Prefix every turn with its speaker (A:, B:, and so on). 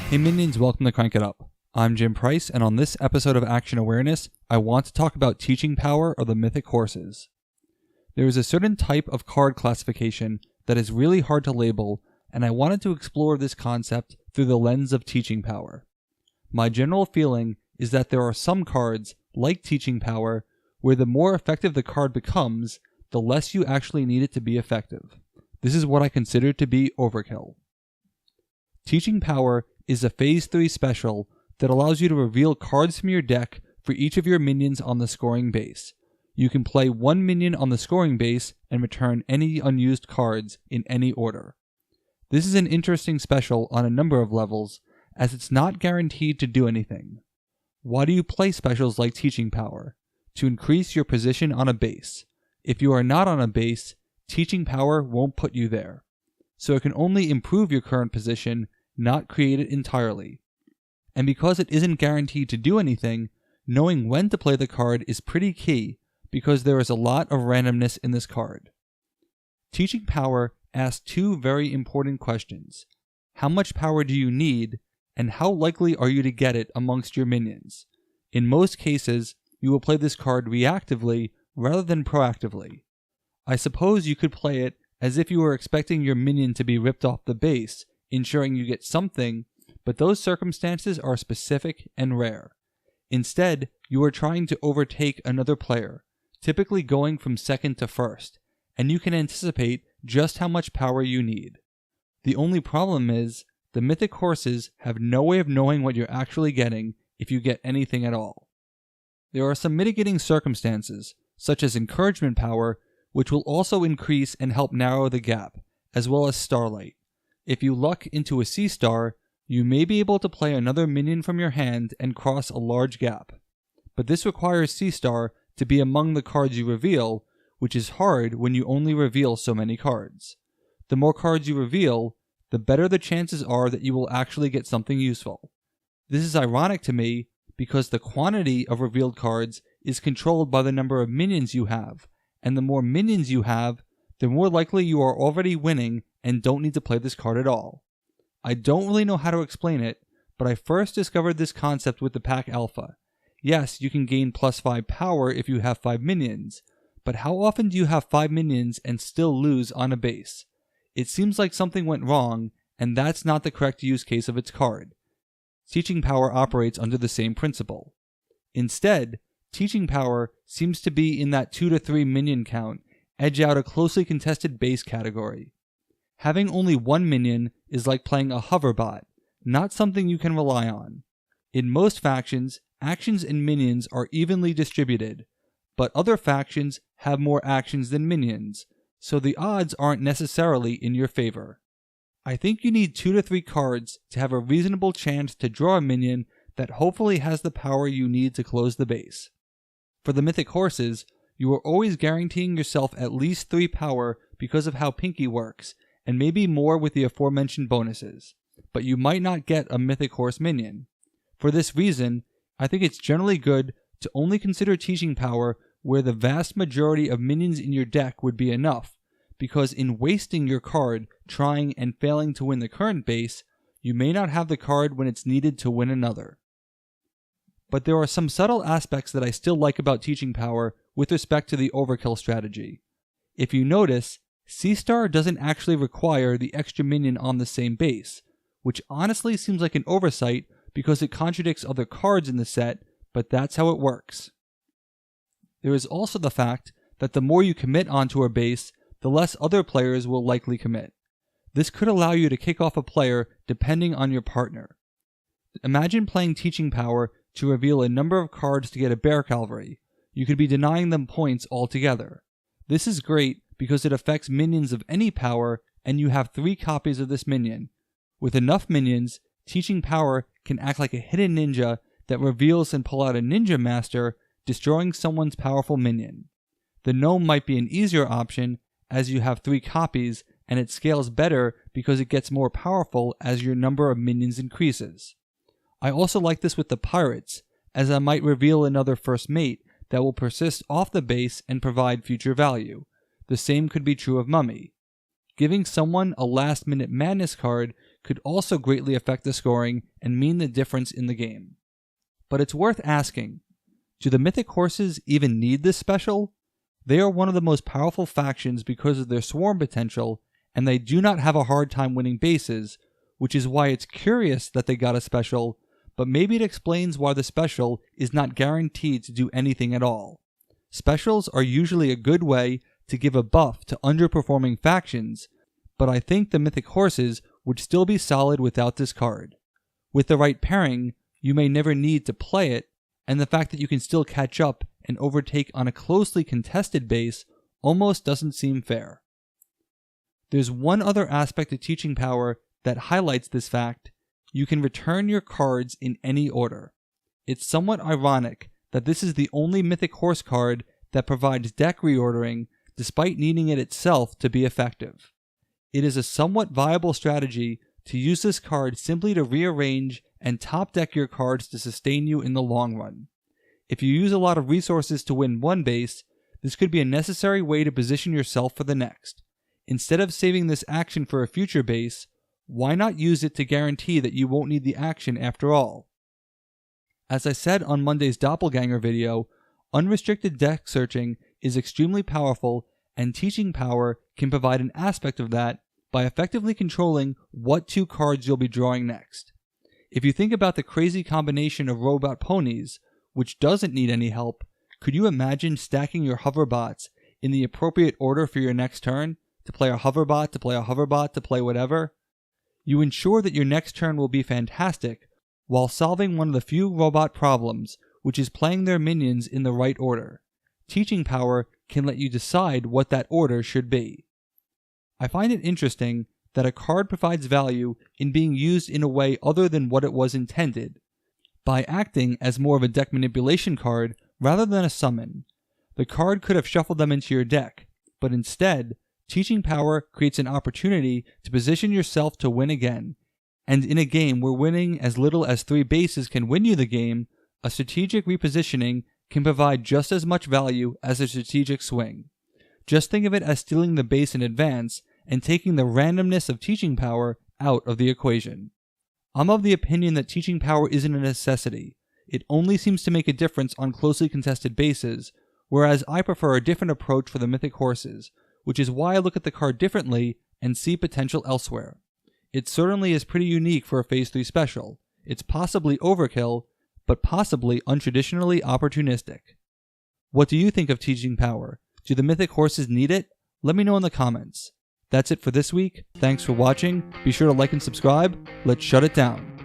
A: Hey minions, welcome to Crank It Up. I'm Jim Price, and on this episode of Action Awareness, I want to talk about teaching power of the Mythic Horses. There is a certain type of card classification that is really hard to label, and I wanted to explore this concept through the lens of teaching power. My general feeling is that there are some cards, like teaching power, where the more effective the card becomes, the less you actually need it to be effective. This is what I consider to be overkill. Teaching power is a Phase 3 special that allows you to reveal cards from your deck for each of your minions on the scoring base. You can play one minion on the scoring base and return any unused cards in any order. This is an interesting special on a number of levels, as it's not guaranteed to do anything. Why do you play specials like teaching power? To increase your position on a base. If you are not on a base, teaching power won't put you there. So it can only improve your current position, not create it entirely. And because it isn't guaranteed to do anything, knowing when to play the card is pretty key, because there is a lot of randomness in this card. Teaching power asks two very important questions. How much power do you need, and how likely are you to get it amongst your minions? In most cases, you will play this card reactively rather than proactively. I suppose you could play it as if you were expecting your minion to be ripped off the base, ensuring you get something, but those circumstances are specific and rare. Instead, you are trying to overtake another player, typically going from second to first, and you can anticipate just how much power you need. The only problem is, the Mythic Horses have no way of knowing what you're actually getting if you get anything at all. There are some mitigating circumstances, such as encouragement power, which will also increase and help narrow the gap, as well as Starlight. If you luck into a C-Star, you may be able to play another minion from your hand and cross a large gap. But this requires C-Star to be among the cards you reveal, which is hard when you only reveal so many cards. The more cards you reveal, the better the chances are that you will actually get something useful. This is ironic to me because the quantity of revealed cards is controlled by the number of minions you have, and the more minions you have, the more likely you are already winning and don't need to play this card at all. I don't really know how to explain it, but I first discovered this concept with the pack alpha. Yes, you can gain +5 power if you have 5 minions, but how often do you have 5 minions and still lose on a base? It seems like something went wrong, and that's not the correct use case of its card. Teaching power operates under the same principle. Instead, teaching power seems to be in that 2 to 3 minion count, edge out a closely contested base category. Having only one minion is like playing a hoverbot, not something you can rely on. In most factions, actions and minions are evenly distributed, but other factions have more actions than minions, so the odds aren't necessarily in your favor. I think you need 2 to 3 cards to have a reasonable chance to draw a minion that hopefully has the power you need to close the base. For the Mythic Horses, you are always guaranteeing yourself at least 3 power because of how Pinky works, and maybe more with the aforementioned bonuses, but you might not get a Mythic Horse minion. For this reason, I think it's generally good to only consider teaching power where the vast majority of minions in your deck would be enough, because in wasting your card trying and failing to win the current base, you may not have the card when it's needed to win another. But there are some subtle aspects that I still like about teaching power with respect to the overkill strategy. If you notice, C-Star doesn't actually require the extra minion on the same base, which honestly seems like an oversight because it contradicts other cards in the set, but that's how it works. There is also the fact that the more you commit onto a base, the less other players will likely commit. This could allow you to kick off a player depending on your partner. Imagine playing teaching power to reveal a number of cards to get a bear cavalry. You could be denying them points altogether. This is great because it affects minions of any power, and you have 3 copies of this minion. With enough minions, teaching power can act like a hidden ninja that reveals and pull out a ninja master, destroying someone's powerful minion. The gnome might be an easier option, as you have 3 copies, and it scales better because it gets more powerful as your number of minions increases. I also like this with the pirates, as I might reveal another first mate that will persist off the base and provide future value. The same could be true of Mummy. giving someone a last-minute madness card could also greatly affect the scoring and mean the difference in the game. But it's worth asking, do the Mythic Horses even need this special? They are one of the most powerful factions because of their swarm potential, and they do not have a hard time winning bases, which is why it's curious that they got a special, but maybe it explains why the special is not guaranteed to do anything at all. Specials are usually a good way to give a buff to underperforming factions, but I think the Mythic Horses would still be solid without this card. With the right pairing, you may never need to play it, and the fact that you can still catch up and overtake on a closely contested base almost doesn't seem fair. There's one other aspect of teaching power that highlights this fact: you can return your cards in any order. It's somewhat ironic that this is the only Mythic Horse card that provides deck reordering despite needing it itself to be effective. It is a somewhat viable strategy to use this card simply to rearrange and top deck your cards to sustain you in the long run. If you use a lot of resources to win one base, this could be a necessary way to position yourself for the next. Instead of saving this action for a future base, why not use it to guarantee that you won't need the action after all? As I said on Monday's Doppelganger video, unrestricted deck searching is extremely powerful, and teaching power can provide an aspect of that by effectively controlling what two cards you'll be drawing next. If you think about the crazy combination of robot ponies, which doesn't need any help, could you imagine stacking your hoverbots in the appropriate order for your next turn? To play a hoverbot, to play a hoverbot, to play whatever? You ensure that your next turn will be fantastic while solving one of the few robot problems, which is playing their minions in the right order. Teaching power can let you decide what that order should be. I find it interesting that a card provides value in being used in a way other than what it was intended, by acting as more of a deck manipulation card rather than a summon. The card could have shuffled them into your deck, but instead, teaching power creates an opportunity to position yourself to win again, and in a game where winning as little as 3 bases can win you the game, a strategic repositioning can provide just as much value as a strategic swing. Just think of it as stealing the base in advance and taking the randomness of teaching power out of the equation. I'm of the opinion that teaching power isn't a necessity. It only seems to make a difference on closely contested bases, whereas I prefer a different approach for the Mythic Horses, which is why I look at the card differently and see potential elsewhere. It certainly is pretty unique for a Phase 3 special. It's possibly overkill, but possibly untraditionally opportunistic. What do you think of teaching power? Do the Mythic Horses need it? Let me know in the comments. That's it for this week. Thanks for watching. Be sure to like and subscribe. Let's shut it down.